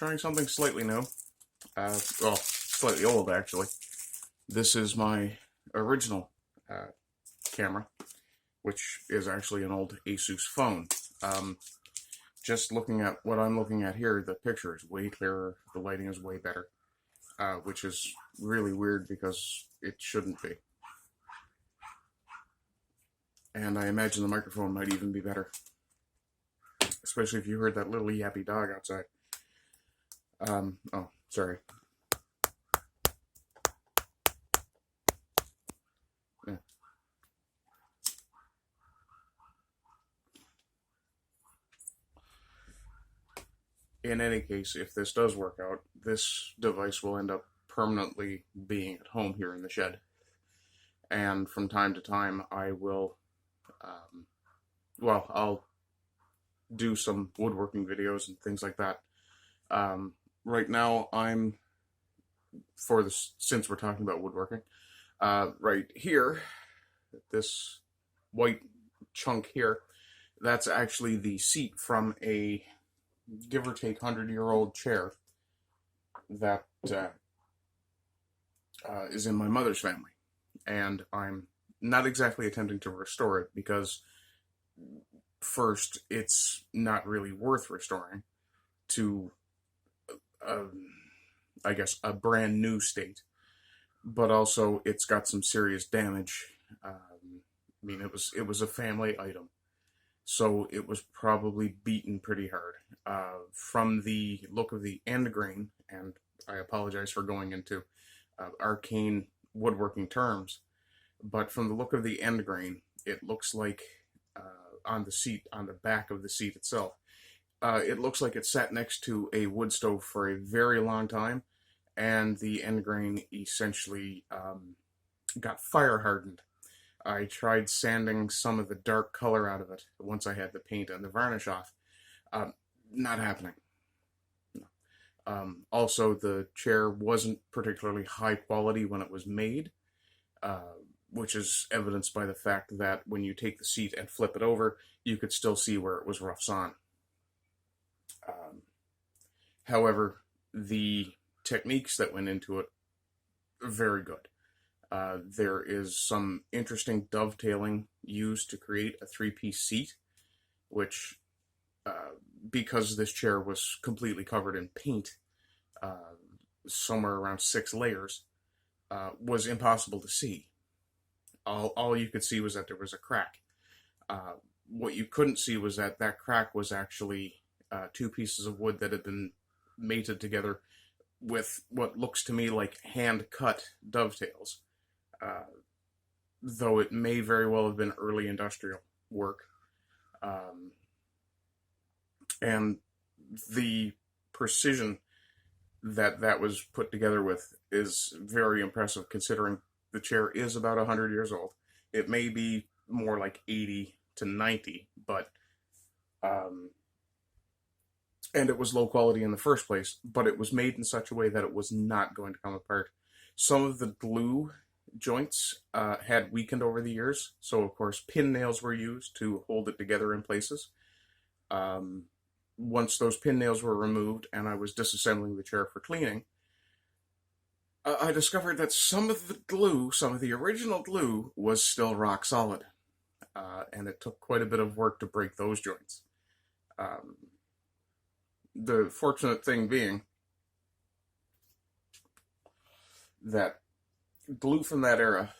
trying something slightly new. Well, slightly old, actually. This is my original camera, which is actually an old Asus phone. Just looking at what I'm looking at here, the picture is way clearer, the lighting is way better, which is really weird because it shouldn't be. And I imagine the microphone might even be better, especially if you heard that little yappy dog outside. Oh, sorry. Yeah. In any case, if this does work out, this device will end up permanently being at home here in the shed. And from time to time, I will, I'll do some woodworking videos and things like that. Right now, since we're talking about woodworking, right here, this white chunk here, that's actually the seat from a give or take 100-year-old chair that is in my mother's family. And I'm not exactly attempting to restore it because, first, it's not really worth restoring to, I guess, a brand new state. But also, it's got some serious damage. I mean, it was a family item, so it was probably beaten pretty hard. From the look of the end grain, and I apologize for going into arcane woodworking terms, but from the look of the end grain, it looks like on the seat, on the back of the seat itself, it looks like it sat next to a wood stove for a very long time, and the end grain essentially got fire hardened. I tried sanding some of the dark color out of it once I had the paint and the varnish off. Not happening. No. Also, the chair wasn't particularly high quality when it was made, which is evidenced by the fact that when you take the seat and flip it over, you could still see where it was rough sawn. However, the techniques that went into it are very good. There is some interesting dovetailing used to create a three-piece seat, which, because this chair was completely covered in paint, somewhere around 6 layers, was impossible to see. All you could see was that there was a crack. What you couldn't see was that that crack was actually 2 pieces of wood that had been mated together with what looks to me like hand-cut dovetails. Though it may very well have been early industrial work. And the precision that was put together with is very impressive, considering the chair is about 100 years old. It may be more like 80 to 90, but and it was low quality in the first place, but it was made in such a way that it was not going to come apart. Some of the glue joints had weakened over the years, so of course pin nails were used to hold it together in places. Once those pin nails were removed and I was disassembling the chair for cleaning, I discovered that some of the glue, some of the original glue, was still rock solid. And it took quite a bit of work to break those joints. The fortunate thing being that glue from that era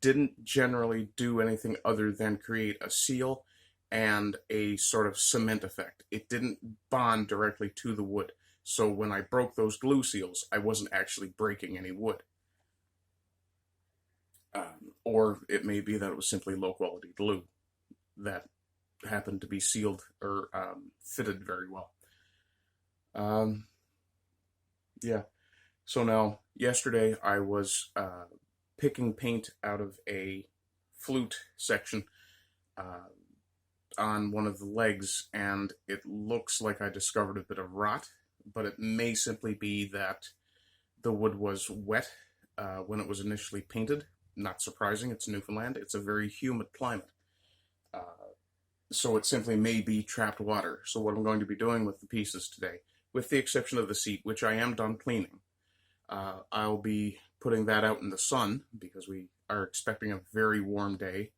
didn't generally do anything other than create a seal and a sort of cement effect. It didn't bond directly to the wood. So when I broke those glue seals, I wasn't actually breaking any wood. Or it may be that it was simply low-quality glue that happened to be sealed or fitted very well. Yeah. So now, yesterday I was picking paint out of a flute section on one of the legs, and it looks like I discovered a bit of rot, but it may simply be that the wood was wet when it was initially painted. Not surprising, it's Newfoundland. It's a very humid climate. So it simply may be trapped water. So what I'm going to be doing with the pieces today with the exception of the seat, which I am done cleaning. I'll be putting that out in the sun because we are expecting a very warm day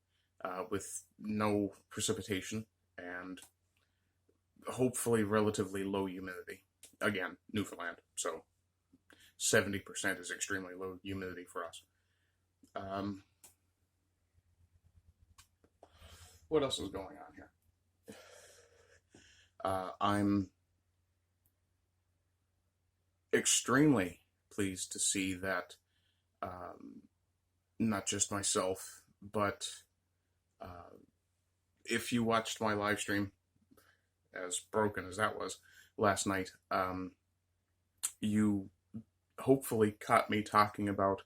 with no precipitation and hopefully relatively low humidity. Again, Newfoundland, so 70% is extremely low humidity for us. What else is going on here? I'm extremely pleased to see that not just myself, but if you watched my live stream, as broken as that was last night, you hopefully caught me talking about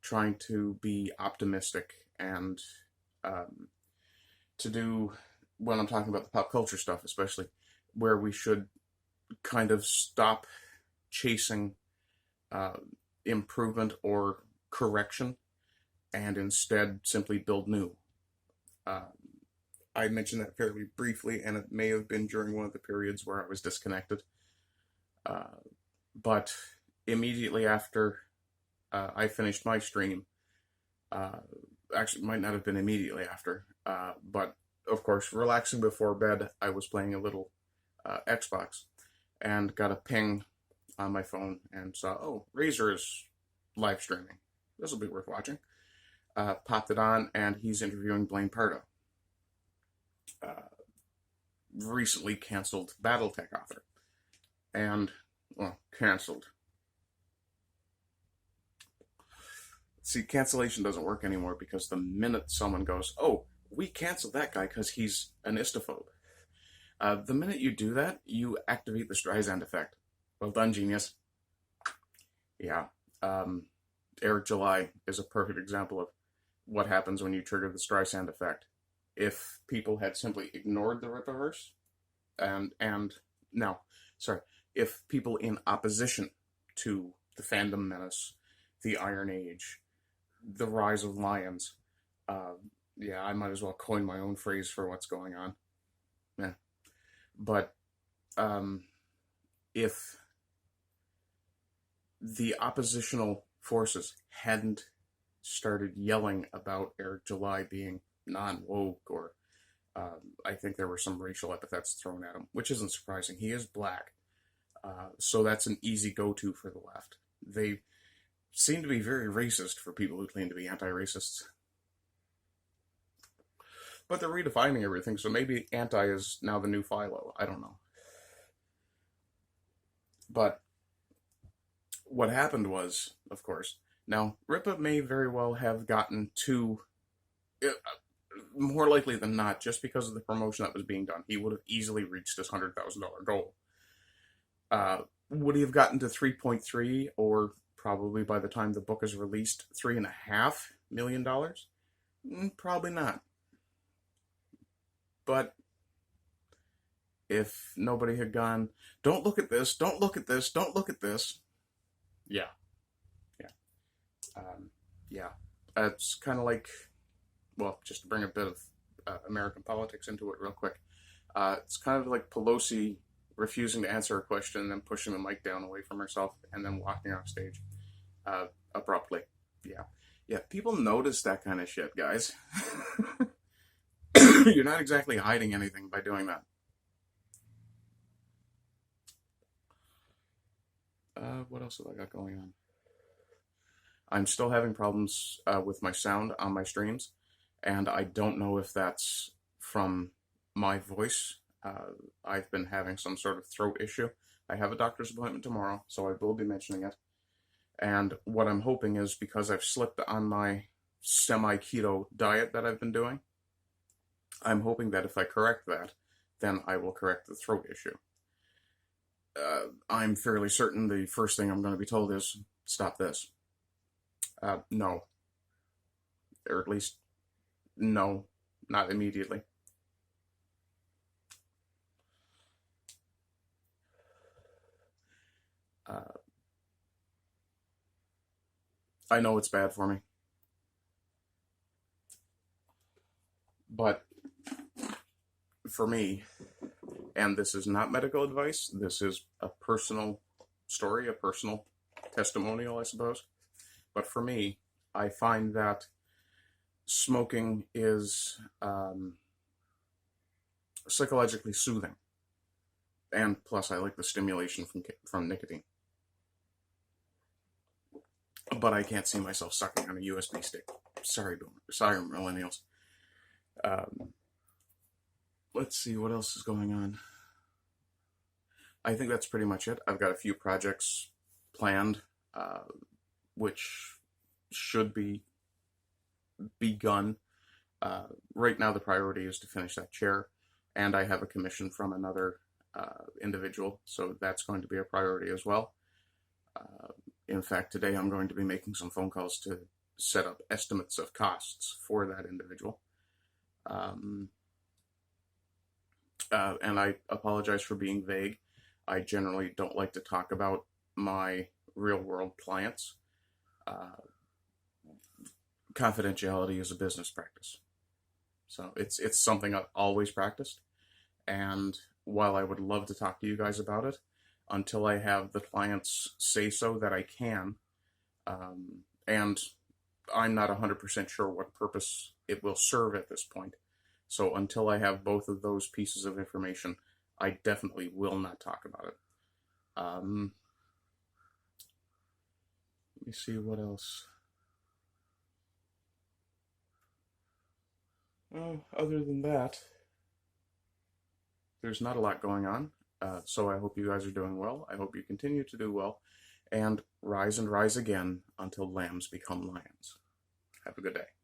trying to be optimistic and to do, when I'm talking about the pop culture stuff especially, where we should kind of stop chasing improvement or correction and instead simply build new. I mentioned that fairly briefly, and it may have been during one of the periods where I was disconnected. But immediately after I finished my stream, actually, it might not have been immediately after, but of course, relaxing before bed, I was playing a little Xbox and got a ping on my phone and saw, oh, Razor is live streaming. This will be worth watching. Popped it on, and he's interviewing Blaine Pardo, recently canceled Battletech author. And, well, canceled. See, cancellation doesn't work anymore because the minute someone goes, oh, we canceled that guy because he's an istophobe. The minute you do that, you activate the Streisand effect. Well done, genius. Yeah. Eric July is a perfect example of what happens when you trigger the Streisand effect. If people had simply ignored the Rippaverse, if people in opposition to the fandom menace, the Iron Age, the rise of lions, yeah, I might as well coin my own phrase for what's going on. Yeah. But if the oppositional forces hadn't started yelling about Eric July being non-woke, or I think there were some racial epithets thrown at him, which isn't surprising. He is black. So that's an easy go-to for the left. They seem to be very racist for people who claim to be anti-racists. But they're redefining everything, so maybe anti is now the new philo. I don't know. But what happened was, of course, now Ripa may very well have gotten to, more likely than not, just because of the promotion that was being done, he would have easily reached his $100,000 goal. Would he have gotten to 3.3, or probably by the time the book is released, $3.5 million? Probably not. But if nobody had gone, don't look at this, don't look at this, don't look at this. Yeah. Yeah. It's kind of like, well, just to bring a bit of American politics into it real quick. It's kind of like Pelosi refusing to answer a question and then pushing the mic down away from herself and then walking off stage abruptly. Yeah, people notice that kind of shit, guys. You're not exactly hiding anything by doing that. What else have I got going on? I'm still having problems with my sound on my streams, and I don't know if that's from my voice. I've been having some sort of throat issue. I have a doctor's appointment tomorrow, so I will be mentioning it. And what I'm hoping is, because I've slipped on my semi-keto diet that I've been doing, I'm hoping that if I correct that, then I will correct the throat issue. I'm fairly certain the first thing I'm going to be told is, stop this. No. Or at least, no, not immediately. I know it's bad for me. But for me, And this is not medical advice. This is a personal story, a personal testimonial, I suppose. But for me, I find that smoking is psychologically soothing. And plus, I like the stimulation from nicotine. But I can't see myself sucking on a USB stick. Sorry, millennials. Let's see what else is going on. I think that's pretty much it. I've got a few projects planned, which should be begun. Right now, the priority is to finish that chair, and I have a commission from another individual, so that's going to be a priority as well. In fact, today I'm going to be making some phone calls to set up estimates of costs for that individual. And I apologize for being vague. I generally don't like to talk about my real-world clients. Confidentiality is a business practice. So it's something I've always practiced. And while I would love to talk to you guys about it, until I have the clients say so that I can, and I'm not 100% sure what purpose it will serve at this point. So until I have both of those pieces of information, I definitely will not talk about it. Let me see what else. Other than that, there's not a lot going on. So I hope you guys are doing well. I hope you continue to do well. And rise again until lambs become lions. Have a good day.